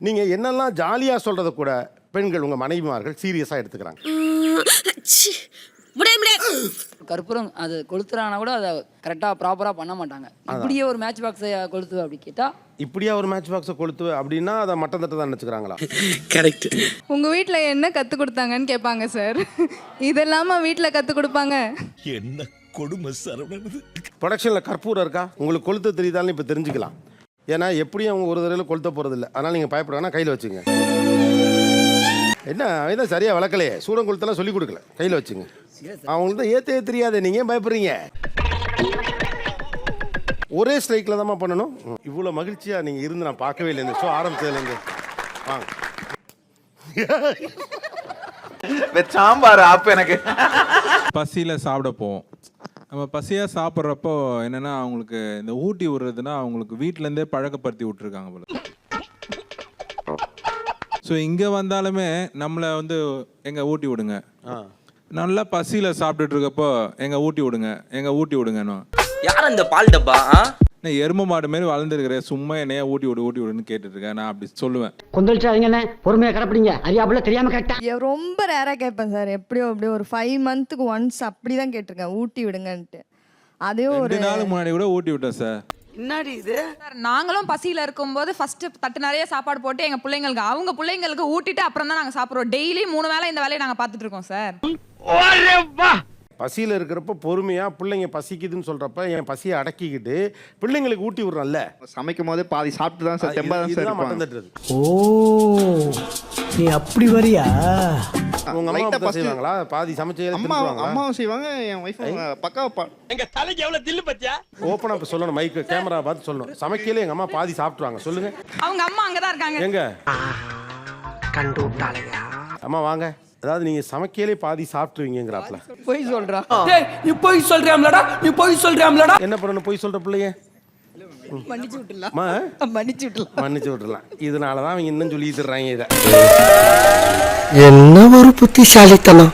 நீங்க என்னெல்லாம் ஜாலியா சொல்றத கூட பெண்கள் உங்க மனைவிமார்கள் சீரியஸா எடுத்துக்கிறாங்க. கற்பூரம் அது கொளுத்துறானா கூட அதை கரெக்டாக ப்ராப்பராக பண்ண மாட்டாங்க. இப்படியே ஒரு மேட்ச் பாக்ஸை கொளுத்து அப்படி கேட்டால் இப்படியா ஒரு மேட்ச் பாக்ஸை கொளுத்து அப்படின்னா அதை மட்டம் தட்டு தான் நினச்சிக்கிறாங்களா? கரெக்ட். உங்கள் வீட்டில் என்ன கற்றுக் கொடுத்தாங்கன்னு கேட்பாங்க சார். இதெல்லாமல் வீட்டில் கற்றுக் கொடுப்பாங்க. என்ன கொடுமை சரவணன். ப்ரொடக்ஷனில் கற்பூரம் இருக்கா உங்களுக்கு கொளுத்த தெரியுதான்னு இப்போ தெரிஞ்சுக்கலாம். ஏன்னா எப்படியும் அவங்க ஒரு தடவை கொளுத்த போகிறதில்ல. அதனால் நீங்கள் பயப்படுறாங்கன்னா கையில் வச்சுங்க. என்ன இதான் சரியாக வளர்க்கலையே, சூடம் கொளுத்தெல்லாம் சொல்லிக் கொடுக்கல, கையில் வச்சுங்க. அவங்களுக்கு தான் ஏற்றே தெரியாது, நீங்கள் ஏன் பயப்படுறீங்க? ஒரே ஸ்ட்ரைக்கில் தான் பண்ணணும். இவ்வளோ மகிழ்ச்சியாக நீங்கள் இருந்து நான் பார்க்கவே இல்லை இந்த ஷோ ஆரம்பிச்சதுலேருந்து. வாங்க சாம்பார் ஆப் எனக்கு பசியில் சாப்பிட போவோம். நம்ம பசியாக சாப்பிட்றப்போ என்னென்னா அவங்களுக்கு இந்த ஊட்டி விடுறதுன்னா அவங்களுக்கு வீட்டிலேருந்தே பழக்கப்படுத்தி விட்ருக்காங்க போல. ஸோ இங்கே வந்தாலுமே நம்மளை வந்து எங்கே ஊட்டி விடுங்க, நல்லா பசியில் சாப்பிட்டுட்டு இருக்கப்போ எங்கள் ஊட்டி விடுங்க, எங்கள் ஊட்டி விடுங்கன்னு. யார் அந்த பால் டப்பா? நான் எரும மாடு மாரி வளர்ந்துருக்கிறேன், சும்மா என்னையா ஊட்டி விடுன்னு கேட்டுட்ருக்கேன். நான் அப்படி சொல்லுவேன். கொந்தளிச்சாதீங்கண்ணே, பொறுமையாக கடைப்பிடிங்க. அறியாப்புல தெரியாமல் கரெக்டா. ரொம்ப ரேராக கேட்பேன் சார். எப்படியோ அப்படியே ஒரு 5 மந்த்துக்கு ஒன்ஸ் அப்படி தான் கேட்டிருக்கேன் ஊட்டி விடுங்கன்ட்டு. அதே ஒரு 2 நாளுக்கு முன்னாடி கூட ஊட்டி விட்டேன் சார். என்னடி இது? சார் நாங்களும் பசியில இருக்கும்போது ஃபர்ஸ்ட் தட்டு நிறைய சாப்பாடு போட்டு எங்க பிள்ளைங்களுக்கு அவங்க பிள்ளைங்களுக்கு ஊட்டிட்டு அப்புறம் தான் நாங்க சாப்பிடுறோம். டெய்லி 3 வேளை இந்த வேலையை நாங்க பார்த்துட்டு இருக்கோம் சார். பசியில் இருக்கிறப்ப பொறுமையாக பிள்ளைங்க பசிக்குதுன்னு சொல்கிறப்ப என் பசியை அடக்கிக்கிட்டு பிள்ளைங்களுக்கு ஊட்டி விடுறோம்ல. சமைக்கும் போதே பாதி சாப்பிட்டு தான் சார் தெம்பா தான் சார் மட்டம் தட்டுறது. ஓ, நீ அப்படி வரியா? உங்க அம்மா செய்வாங்களா? பாதி சமைச்சு அம்மாவும் செய்வாங்க, என் ஒய்ஃபும் பக்காவா. எங்க தலைக்கு எவ்வளவு தில்லு பத்தியா? ஓப்பனா இப்ப சொல்லணும், மைக்கு கேமரா பார்த்து சொல்லணும். சமைக்கல எங்க அம்மா பாதி சாப்பிட்டுருவாங்க. சொல்லுங்க. அவங்க அம்மா அங்கதான் இருக்காங்க. எங்க கண்டு விட்டாளையா? அம்மா வாங்க. அதாவது நீங்க சமைக்கலே பாதி சாப்பிட்டுருவீங்கிறாப்ல. போய் சொல்கிறான். நீ போய் சொல்றியாம்லடா, நீ போய் சொல்றியாம்லடா. என்ன பண்ணணும் போய் சொல்ற பிள்ளைய? மன்னிச்சு விட்டுலாம், அம்மா மன்னிச்சு விட்டுலாம், மன்னிச்சு விட்டுறலாம். இதனாலதான் அவங்க இன்னும் சொல்லி தர்றாங்க இதை. என்ன ஒரு புத்திசாலித்தனம்.